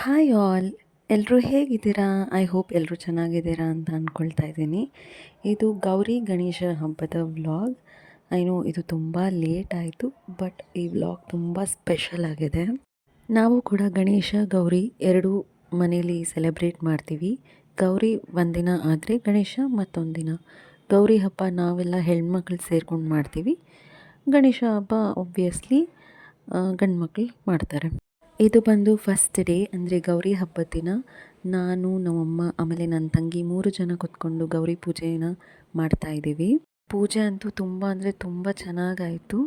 Hi all, ಎಲ್ಲರೂ ಹೇಗಿದ್ದೀರಾ? I hope ಎಲ್ಲರೂ ಚೆನ್ನಾಗಿದ್ದೀರಾ ಅಂತ ಅಂದ್ಕೊಳ್ತಾ ಇದ್ದೀನಿ. ಇದು ಗೌರಿ ಗಣೇಶ ಹಬ್ಬದ ವ್ಲಾಗ್. ಐ ನೋ ಇದು ತುಂಬ ಲೇಟ್ ಆಯಿತು, ಬಟ್ ಈ ವ್ಲಾಗ್ ತುಂಬ ಸ್ಪೆಷಲ್ ಆಗಿದೆ. ನಾವು ಕೂಡ ಗಣೇಶ ಗೌರಿ ಎರಡೂ ಮನೇಲಿ ಸೆಲೆಬ್ರೇಟ್ ಮಾಡ್ತೀವಿ. ಗೌರಿ ಒಂದಿನ ಆದರೆ ಗಣೇಶ ಮತ್ತೊಂದು ದಿನ. ಗೌರಿ ಹಬ್ಬ ನಾವೆಲ್ಲ ಹೆಣ್ಮಕ್ಳು ಸೇರ್ಕೊಂಡು ಮಾಡ್ತೀವಿ. ಗಣೇಶ ಹಬ್ಬ ಒಬ್ವಿಯಸ್ಲಿ ಗಂಡು ಮಕ್ಕಳು ಮಾಡ್ತಾರೆ. ಇದು ಬಂದು ಫಸ್ಟ್ ಡೇ ಅಂದರೆ ಗೌರಿ ಹಬ್ಬದ ದಿನ. ನಾನು ನಮ್ಮಮ್ಮ ಆಮೇಲೆ ನನ್ನ ತಂಗಿ 3 ಜನ ಕೂತ್ಕೊಂಡು ಗೌರಿ ಪೂಜೆನ ಮಾಡ್ತಾಯಿದ್ದೀವಿ. ಪೂಜೆ ಅಂತೂ ತುಂಬ ಅಂದರೆ ತುಂಬ ಚೆನ್ನಾಗಾಯಿತು.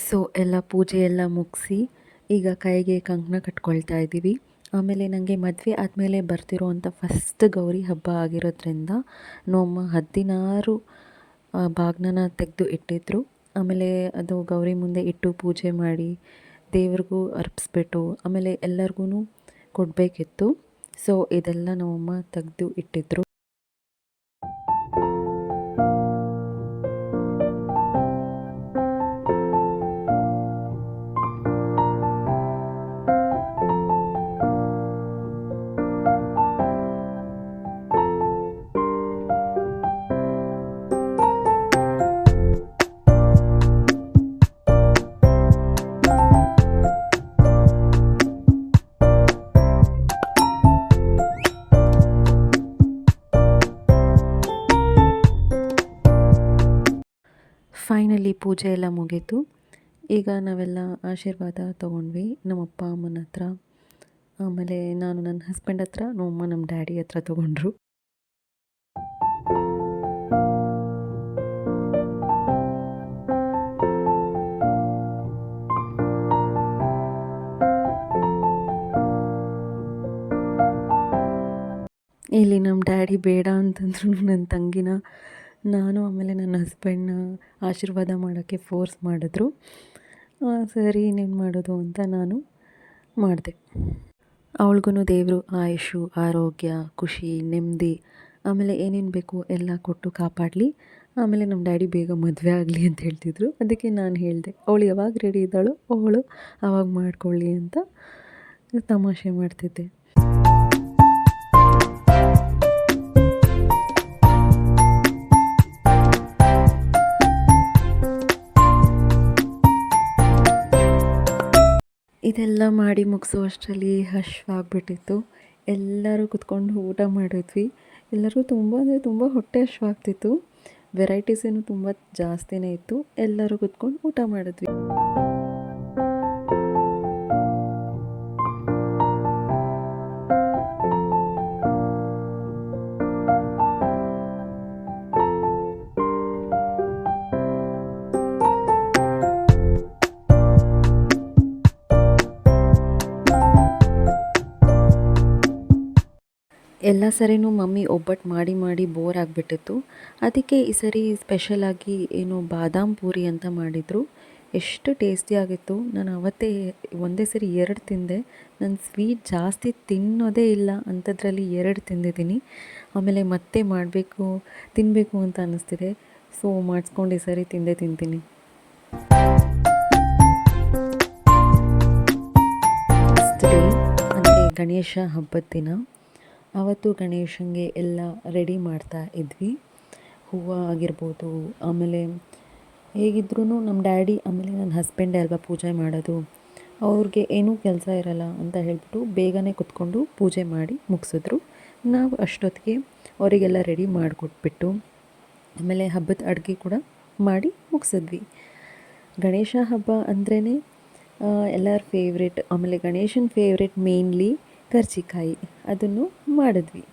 ಸೊ ಎಲ್ಲ ಪೂಜೆ ಎಲ್ಲ ಮುಗಿಸಿ ಈಗ ಕೈಗೆ ಕಂಕಣ ಕಟ್ಕೊಳ್ತಾ ಇದ್ದೀವಿ. ಆಮೇಲೆ ನನಗೆ ಮದುವೆ ಆದಮೇಲೆ ಬರ್ತಿರೋವಂಥ ಫಸ್ಟ್ ಗೌರಿ ಹಬ್ಬ ಆಗಿರೋದ್ರಿಂದ ನಮ್ಮಮ್ಮ 16 ಬಾಗ್ನನ ತೆಗೆದು ಇಟ್ಟಿದ್ರು. ಆಮೇಲೆ ಅದು ಗೌರಿ ಮುಂದೆ ಇಟ್ಟು ಪೂಜೆ ಮಾಡಿ ದೇವ್ರಿಗೂ ಅರ್ಪಿಸ್ಬಿಟ್ಟು ಆಮೇಲೆ ಎಲ್ಲರಿಗೂ ಕೊಡಬೇಕಿತ್ತು. ಸೊ ಇದೆಲ್ಲ ನಮ್ಮಮ್ಮ ತೆಗೆದು ಇಟ್ಟಿದ್ರು. ಫೈನಲಿ ಪೂಜೆ ಎಲ್ಲ ಮುಗೀತು. ಈಗ ನಾವೆಲ್ಲ ಆಶೀರ್ವಾದ ತೊಗೊಂಡ್ವಿ ನಮ್ಮ ಅಪ್ಪ ಅಮ್ಮನ ಹತ್ರ. ಆಮೇಲೆ ನಾನು ನನ್ನ ಹಸ್ಬೆಂಡ್ ಹತ್ರ, ನಮ್ಮಮ್ಮ ನಮ್ಮ ಡ್ಯಾಡಿ ಹತ್ರ ತೊಗೊಂಡ್ರು. ಇಲ್ಲಿ ನಮ್ಮ ಡ್ಯಾಡಿ ಬೇಡ ಅಂತಂದ್ರು ನನ್ನ ತಂಗಿನ ನಾನು ಆಮೇಲೆ ನನ್ನ ಹಸ್ಬೆಂಡ್ನ ಆಶೀರ್ವಾದ ಮಾಡೋಕ್ಕೆ ಫೋರ್ಸ್ ಮಾಡಿದ್ರು. ಸರಿ ಇನ್ನೇನು ಮಾಡೋದು ಅಂತ ನಾನು ಮಾಡಿದೆ. ಅವಳಿಗೂ ದೇವರು ಆಯುಷು, ಆರೋಗ್ಯ, ಖುಷಿ, ನೆಮ್ಮದಿ ಆಮೇಲೆ ಏನೇನು ಬೇಕು ಎಲ್ಲ ಕೊಟ್ಟು ಕಾಪಾಡಲಿ. ಆಮೇಲೆ ನಮ್ಮ ಡ್ಯಾಡಿ ಬೇಗ ಮದುವೆ ಆಗಲಿ ಅಂತ ಹೇಳ್ತಿದ್ರು. ಅದಕ್ಕೆ ನಾನು ಹೇಳಿದೆ, ಅವಳು ಯಾವಾಗ ರೆಡಿ ಇದ್ದಾಳೋ ಅವಳು ಆವಾಗ ಮಾಡ್ಕೊಳ್ಳಿ ಅಂತ ತಮಾಷೆ ಮಾಡ್ತಿದ್ದೆ. ಇದೆಲ್ಲ ಮಾಡಿ ಮುಗಿಸೋ ಹಶ್ವಾಗ್ಬಿಟ್ಟಿತ್ತು. ಎಲ್ಲರೂ ಕುತ್ಕೊಂಡು ಊಟ ಮಾಡಿದ್ವಿ. ಎಲ್ಲರೂ ತುಂಬ ಅಂದರೆ ತುಂಬ ಹೊಟ್ಟೆ ಹಶ್ವಾಗ್ತಿತ್ತು. ವೆರೈಟೀಸ್ ಏನು ತುಂಬ ಜಾಸ್ತಿನೇ ಇತ್ತು. ಎಲ್ಲರೂ ಕುತ್ಕೊಂಡು ಊಟ ಮಾಡಿದ್ವಿ. ಎಲ್ಲ ಸರಿನೂ ಮಮ್ಮಿ ಒಬ್ಬಟ್ಟು ಮಾಡಿ ಮಾಡಿ ಬೋರ್ ಆಗಿಬಿಟ್ಟಿತ್ತು. ಅದಕ್ಕೆ ಈ ಸರಿ ಸ್ಪೆಷಲಾಗಿ ಏನು ಬಾದಾಮ್ ಪೂರಿ ಅಂತ ಮಾಡಿದರು. ಎಷ್ಟು ಟೇಸ್ಟಿಯಾಗಿತ್ತು. ನಾನು ಅವತ್ತೇ ಒಂದೇ ಸರಿ 2 ತಿಂದೆ. ನಾನು ಸ್ವೀಟ್ ಜಾಸ್ತಿ ತಿನ್ನೋದೇ ಇಲ್ಲ, ಅಂಥದ್ರಲ್ಲಿ 2 ತಿಂದಿದ್ದೀನಿ. ಆಮೇಲೆ ಮತ್ತೆ ಮಾಡಬೇಕು ತಿನ್ನಬೇಕು ಅಂತ ಅನ್ನಿಸ್ತಿದೆ. ಸೊ ಮಾಡಿಸ್ಕೊಂಡು ಈ ಸರಿ ತಿಂತೀನಿ. ನೆಕ್ಸ್ಟ್ ಡೇ ಅಂದರೆ ಗಣೇಶ ಹಬ್ಬದ ದಿನ. ಆವತ್ತು ಗಣೇಶನಿಗೆ ಎಲ್ಲ ರೆಡಿ ಮಾಡ್ತಾ ಇದ್ವಿ. ಹೂವು ಆಗಿರ್ಬೋದು, ಆಮೇಲೆ ಹೇಗಿದ್ರೂ ನಮ್ಮ ಡ್ಯಾಡಿ ಆಮೇಲೆ ನನ್ನ ಹಸ್ಬೆಂಡೇ ಅಲ್ವಾ ಪೂಜೆ ಮಾಡೋದು. ಅವ್ರಿಗೆ ಏನೂ ಕೆಲಸ ಇರಲ್ಲ ಅಂತ ಹೇಳಿಬಿಟ್ಟು ಬೇಗನೆ ಕುತ್ಕೊಂಡು ಪೂಜೆ ಮಾಡಿ ಮುಗಿಸಿದ್ರು. ನಾವು ಅಷ್ಟೊತ್ತಿಗೆ ಅವರಿಗೆಲ್ಲ ರೆಡಿ ಮಾಡಿಕೊಟ್ಬಿಟ್ಟು ಆಮೇಲೆ ಹಬ್ಬದ ಅಡುಗೆ ಕೂಡ ಮಾಡಿ ಮುಗಿಸಿದ್ವಿ. ಗಣೇಶ ಹಬ್ಬ ಅಂದ್ರೇ ಎಲ್ಲರ ಫೇವ್ರೆಟ್. ಆಮೇಲೆ ಗಣೇಶನ ಫೇವ್ರೆಟ್ ಮೇನ್ಲಿ ಕರ್ಜಿಕಾಯಿ, ಅದನ್ನು ಮಾಡಿದ್ವಿ.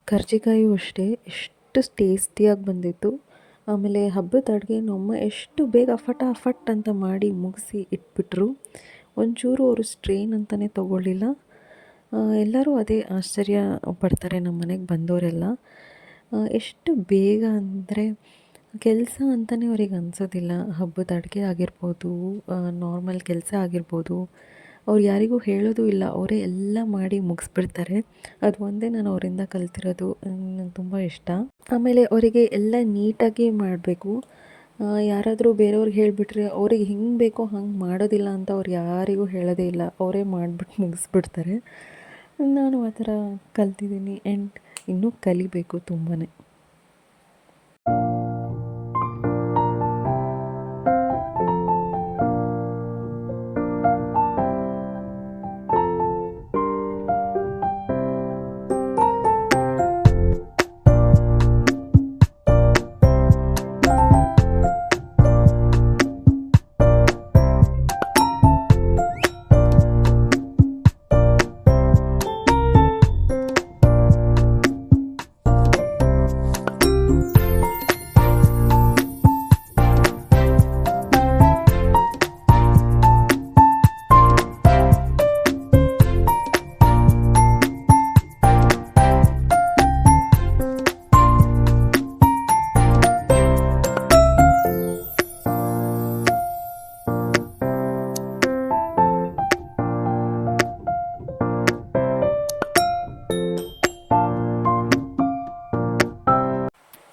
ಕರ್ಜಿಕಾಯು ಅಷ್ಟೇ ಎಷ್ಟು ಟೇಸ್ಟಿಯಾಗಿ ಬಂದಿತ್ತು. ಆಮೇಲೆ ಹಬ್ಬದ ಅಡುಗೆ ನಮ್ಮಮ್ಮ ಎಷ್ಟು ಬೇಗ ಫಟಾಫಟ್ ಅಂತ ಮಾಡಿ ಮುಗಿಸಿ ಇಟ್ಬಿಟ್ರು. ಒಂಚೂರು ಅವರು ಸ್ಟ್ರೇನ್ ಅಂತಲೇ ತೊಗೊಳ್ಳಿಲ್ಲ. ಎಲ್ಲರೂ ಅದೇ ಆಶ್ಚರ್ಯ ಪಡ್ತಾರೆ ನಮ್ಮ ಮನೆಗೆ ಬಂದವರೆಲ್ಲ. ಎಷ್ಟು ಬೇಗ ಅಂದರೆ ಕೆಲಸ ಅಂತಲೇ ಅವ್ರಿಗೆ ಅನಿಸೋದಿಲ್ಲ. ಹಬ್ಬದ ಅಡುಗೆ ಆಗಿರ್ಬೋದು, ನಾರ್ಮಲ್ ಕೆಲಸ ಆಗಿರ್ಬೋದು, ಅವ್ರು ಯಾರಿಗೂ ಹೇಳೋದು ಇಲ್ಲ, ಅವರೇ ಎಲ್ಲ ಮಾಡಿ ಮುಗಿಸ್ಬಿಡ್ತಾರೆ. ಅದು ಒಂದೇ ನಾನು ಅವರಿಂದ ಕಲ್ತಿರೋದು. ನಂಗೆ ತುಂಬ ಇಷ್ಟ. ಆಮೇಲೆ ಅವರಿಗೆ ಎಲ್ಲ ನೀಟಾಗಿ ಮಾಡಬೇಕು. ಯಾರಾದರೂ ಬೇರೆಯವ್ರಿಗೆ ಹೇಳಿಬಿಟ್ರೆ ಅವ್ರಿಗೆ ಹಿಂಗೆ ಬೇಕೋ ಹಂಗೆ ಮಾಡೋದಿಲ್ಲ ಅಂತ ಅವ್ರು ಯಾರಿಗೂ ಹೇಳೋದೇ ಇಲ್ಲ. ಅವರೇ ಮಾಡಿಬಿಟ್ಟು ಮುಗಿಸ್ಬಿಡ್ತಾರೆ. ನಾನು ಆ ಥರ ಕಲ್ತಿದ್ದೀನಿ ಆ್ಯಂಡ್ ಇನ್ನೂ ಕಲಿಬೇಕು ತುಂಬಾ.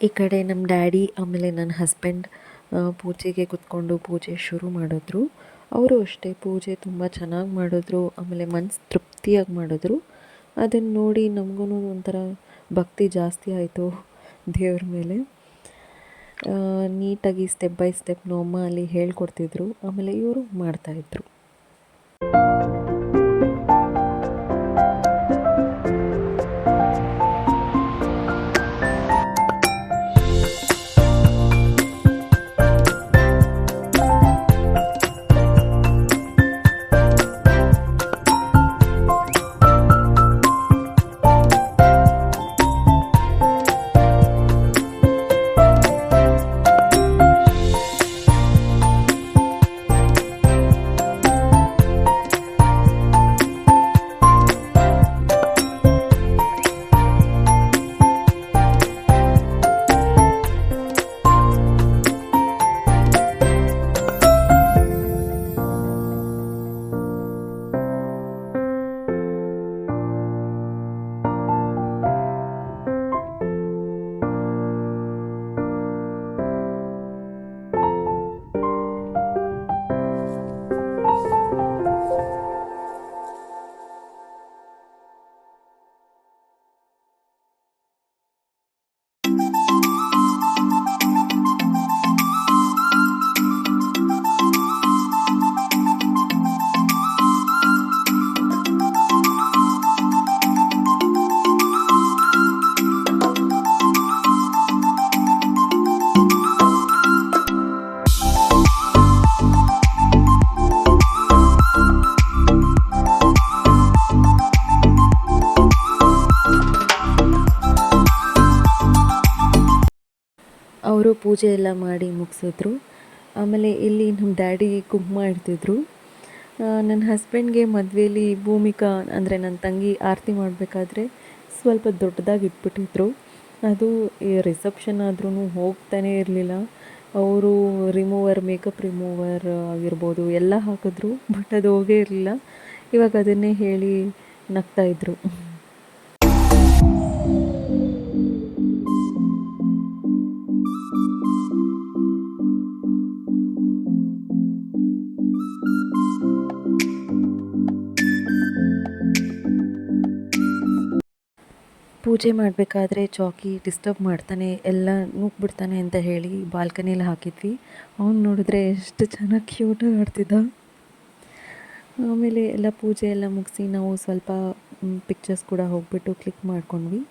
ಈ ಕಡೆ ನಮ್ಮ ಡ್ಯಾಡಿ ಆಮೇಲೆ ನನ್ನ ಹಸ್ಬೆಂಡ್ ಪೂಜೆಗೆ ಕೂತ್ಕೊಂಡು ಪೂಜೆ ಶುರು ಮಾಡಿದ್ರು. ಅವರು ಅಷ್ಟೇ ಪೂಜೆ ತುಂಬ ಚೆನ್ನಾಗಿ ಮಾಡಿದ್ರು. ಆಮೇಲೆ ಮನಸ್ಸು ತೃಪ್ತಿಯಾಗಿ ಮಾಡಿದ್ರು. ಅದನ್ನು ನೋಡಿ ನಮಗೂ ಒಂಥರ ಭಕ್ತಿ ಜಾಸ್ತಿ ಆಯಿತು ದೇವ್ರ ಮೇಲೆ. ನೀಟಾಗಿ ಸ್ಟೆಪ್ ಬೈ ಸ್ಟೆಪ್ ಅಮ್ಮ ಅಲ್ಲಿ ಹೇಳ್ಕೊಡ್ತಿದ್ರು. ಆಮೇಲೆ ಇವರು ಮಾಡ್ತಾಯಿದ್ರು. ಅವರು ಪೂಜೆ ಎಲ್ಲ ಮಾಡಿ ಮುಗಿಸಿದ್ರು. ಆಮೇಲೆ ಇಲ್ಲಿ ನಮ್ಮ ಡ್ಯಾಡಿ ಕುಂಕುಮ ಇಡ್ತಿದ್ರು. ನನ್ನ ಹಸ್ಬೆಂಡ್ಗೆ ಮದುವೆಯಲ್ಲಿ ಭೂಮಿಕಾ ಅಂದರೆ ನನ್ನ ತಂಗಿ ಆರತಿ ಮಾಡಬೇಕಾದ್ರೆ ಸ್ವಲ್ಪ ದೊಡ್ಡದಾಗಿ ಇಟ್ಬಿಟ್ಟಿದ್ರು. ಅದು ರಿಸೆಪ್ಷನ್ ಆದ್ರೂ ಹೋಗ್ತಾನೇ ಇರಲಿಲ್ಲ. ಅವರು ಮೇಕಪ್ ರಿಮೂವರ್ ಆಗಿರ್ಬೋದು ಎಲ್ಲ ಹಾಕಿದ್ರು, ಬಟ್ ಅದು ಹೋಗೇ ಇರಲಿಲ್ಲ. ಇವಾಗ ಅದನ್ನೇ ಹೇಳಿ ನಗ್ತಾಯಿದ್ರು. ಪೂಜೆ ಮಾಡಬೇಕಾದ್ರೆ ಚಾಕಿ ಡಿಸ್ಟರ್ಬ್ ಮಾಡ್ತಾನೆ, ಎಲ್ಲ ನೂಕ್ಬಿಡ್ತಾನೆ ಅಂತ ಹೇಳಿ ಬಾಲ್ಕನಿಯಲ್ಲಿ ಹಾಕಿದ್ವಿ. ಅವ್ನು ನೋಡಿದ್ರೆ ಎಷ್ಟು ಚೆನ್ನಾಗಿ ಕ್ಯೂಟಾಗಿ ಆಡ್ತಿದ್ದ. ಆಮೇಲೆ ಎಲ್ಲ ಪೂಜೆ ಎಲ್ಲ ಮುಗಿಸಿ ನಾವು ಸ್ವಲ್ಪ ಪಿಕ್ಚರ್ಸ್ ಕೂಡ ಹೋಗ್ಬಿಟ್ಟು ಕ್ಲಿಕ್ ಮಾಡ್ಕೊಂಡ್ವಿ.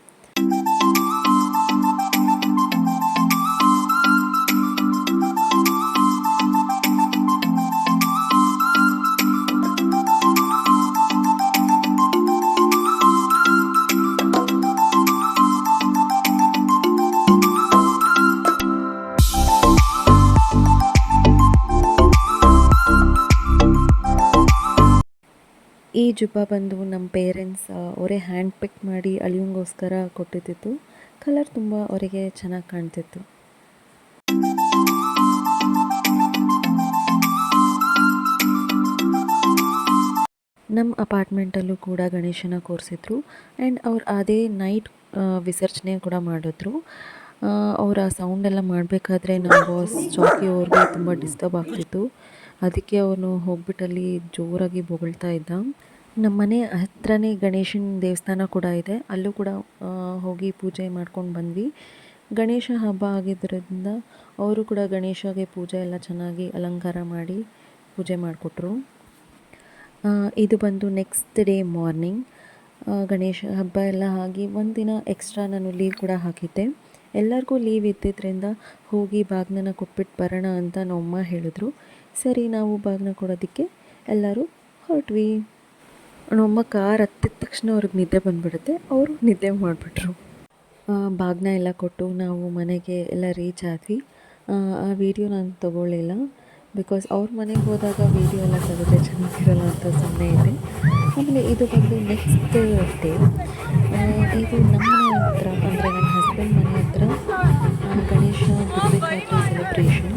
ಈ ಜುಬ್ಬ ಬಂದು ನಮ್ಮ ಪೇರೆಂಟ್ಸ್ ಅವರೇ ಹ್ಯಾಂಡ್ ಪಿಕ್ ಮಾಡಿ ಅಳಿಯಂಗೋಸ್ಕರ ಕೊಟ್ಟಿದ್ದಿತ್ತು. ಕಲರ್ ತುಂಬ ಅವರಿಗೆ ಚೆನ್ನಾಗಿ ಕಾಣ್ತಿತ್ತು. ನಮ್ಮ ಅಪಾರ್ಟ್ಮೆಂಟಲ್ಲೂ ಕೂಡ ಗಣೇಶನ ಕೂರಿಸಿದ್ರು ಆ್ಯಂಡ್ ಅವ್ರು ಅದೇ ನೈಟ್ ವಿಸರ್ಜನೆ ಕೂಡ ಮಾಡಿದ್ರು. ಅವರ ಸೌಂಡೆಲ್ಲ ಮಾಡಬೇಕಾದ್ರೆ ನಮ್ಮ ಬಾಸ್ ಚಾಕಿ ಅವ್ರಿಗೆ ತುಂಬ ಡಿಸ್ಟರ್ಬ್ ಆಗ್ತಿತ್ತು. ಅದಕ್ಕೆ ಅವನು ಹೋಗ್ಬಿಟ್ಟಲ್ಲಿ ಜೋರಾಗಿ ಬೊಗಳ್ತಾ ಇದ್ದ. ನಮ್ಮ ಮನೆ ಹತ್ರನೇ ಗಣೇಶನ ದೇವಸ್ಥಾನ ಕೂಡ ಇದೆ, ಅಲ್ಲೂ ಕೂಡ ಹೋಗಿ ಪೂಜೆ ಮಾಡ್ಕೊಂಡು ಬಂದ್ವಿ. ಗಣೇಶ ಹಬ್ಬ ಆಗಿದ್ದರಿಂದ ಅವರು ಕೂಡ ಗಣೇಶಗೆ ಪೂಜೆ ಎಲ್ಲ ಚೆನ್ನಾಗಿ ಅಲಂಕಾರ ಮಾಡಿ ಪೂಜೆ ಮಾಡಿಕೊಟ್ರು. ಇದು ಬಂದು ನೆಕ್ಸ್ಟ್ ಡೇ ಮಾರ್ನಿಂಗ್ ಗಣೇಶ ಹಬ್ಬ ಎಲ್ಲ ಆಗಿ ಒಂದಿನ ಎಕ್ಸ್ಟ್ರಾ ನಾನು ಲೀವ್ ಕೂಡ ಹಾಕಿದ್ದೆ. ಎಲ್ಲರಿಗೂ ಲೀವ್ ಇದ್ದಿದ್ದರಿಂದ ಹೋಗಿ ಬಾಗ್ನನ ಕೊಟ್ಬಿಟ್ಟು ಬರೋಣ ಅಂತ ನಮ್ಮಮ್ಮ ಹೇಳಿದ್ರು. ಸರಿ, ನಾವು ಬಾಗ್ನ ಕೊಡೋದಕ್ಕೆ ಎಲ್ಲರೂ ಹೊರಟ್ವಿ. ನಮ್ಮಮ್ಮ ಕಾರ್ ಹತ್ತಿದ ತಕ್ಷಣ ಅವ್ರಿಗೆ ನಿದ್ದೆ ಬಂದುಬಿಡುತ್ತೆ, ಅವರು ನಿದ್ದೆ ಮಾಡಿಬಿಟ್ರು. ಬಾಗ್ನ ಎಲ್ಲ ಕೊಟ್ಟು ನಾವು ಮನೆಗೆ ಎಲ್ಲ ರೀಚ್ ಆದ್ವಿ. ಆ ವಿಡಿಯೋ ನಾನು ತೊಗೊಳ್ಳಿಲ್ಲ, ಬಿಕಾಸ್ ಅವ್ರ ಮನೆಗೆ ಹೋದಾಗ ವೀಡಿಯೋ ಎಲ್ಲ ತೆಗೆದ್ರೆ ಚೆನ್ನಾಗಿರಲ್ಲ ಅಂತ ಸುಮ್ಮನೆ ಇದೆ. ಆಮೇಲೆ ಇದು ಬಂದು ನೆಕ್ಸ್ಟ್ ಡೇ ಇದು ನಮ್ಮ ಮನೆ ಹತ್ರ ಅಂದರೆ ನನ್ನ ಹಸ್ಬೆಂಡ್ ಮನೆ ಹತ್ರ ಗಣೇಶ ಬಿಡಬೇಕಾದ್ರೆ ಸೆಲೆಬ್ರೇಷನ್.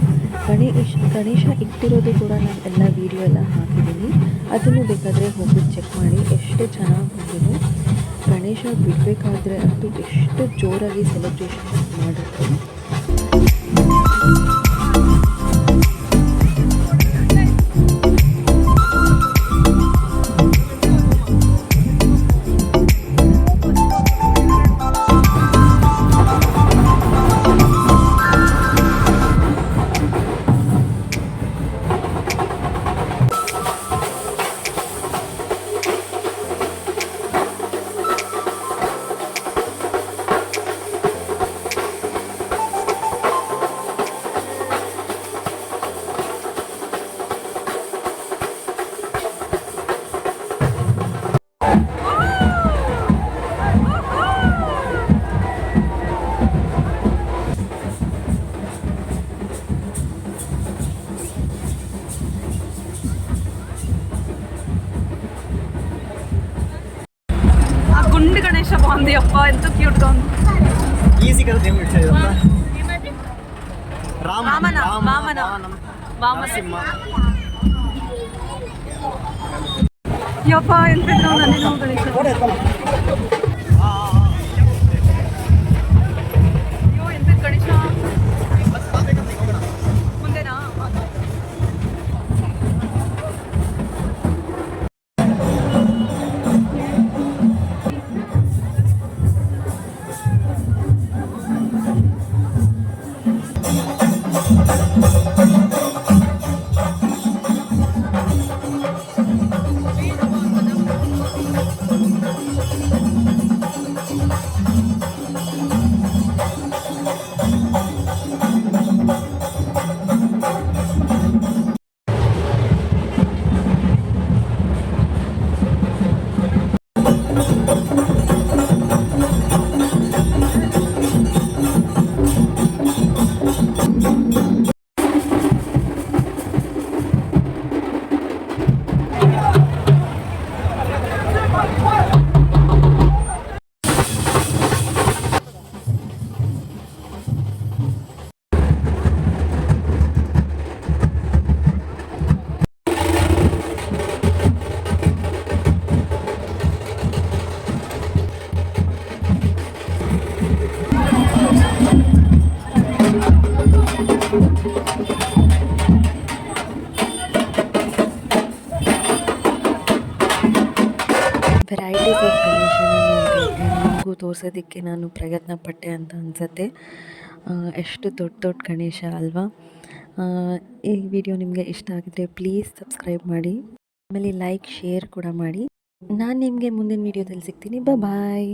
ಗಣೇಶ ಇಟ್ಟಿರೋದು ಕೂಡ ನಾನು ಎಲ್ಲ ವೀಡಿಯೋ ಎಲ್ಲ ಹಾಕಿದ್ದೀನಿ, ಅದನ್ನು ಬೇಕಾದರೆ ಹೋಗ್ಬಿಟ್ಟು ಚೆಕ್ ಮಾಡಿ. ಎಷ್ಟು ಚೆನ್ನಾಗಿ ಬಂದಿದೆ. ಗಣೇಶ ಬಿಡಬೇಕಾದ್ರೆ ಅಂತೂ ಎಷ್ಟು ಜೋರಾಗಿ ಸೆಲೆಬ್ರೇಷನ್ ಮಾಡಿದ್ರು. గుండు గణేష బాగుంది అప్ప, ఎంత క్యూట్ గా ఉంది. ఈజీగా ఏం ఇచ్చేది వామన వామన వామసింహ. యప్ప ఎంత ఉందండి నువ్వు గణేష. అయ్యో ఎంత గణేష ముందేనా. ವೆರೈಟೀಸ್ ಆಫ್ ಗಣೇಶನ ನೋಡಿದೆ ಆ್ಯಂಡ್ ನಿಮಗೂ ತೋರಿಸೋದಕ್ಕೆ ನಾನು ಪ್ರಯತ್ನ ಪಟ್ಟೆ ಅಂತ ಅನಿಸುತ್ತೆ. ಎಷ್ಟು ದೊಡ್ಡ ದೊಡ್ಡ ಗಣೇಶ ಅಲ್ವಾ. ಈ ವಿಡಿಯೋ ನಿಮಗೆ ಇಷ್ಟ ಆಗಿದ್ರೆ ಪ್ಲೀಸ್ ಸಬ್ಸ್ಕ್ರೈಬ್ ಮಾಡಿ, ಆಮೇಲೆ ಲೈಕ್ ಶೇರ್ ಕೂಡ ಮಾಡಿ. ನಾನು ನಿಮಗೆ ಮುಂದಿನ ವಿಡಿಯೋದಲ್ಲಿ ಸಿಗ್ತೀನಿ. ಬಾಯ್.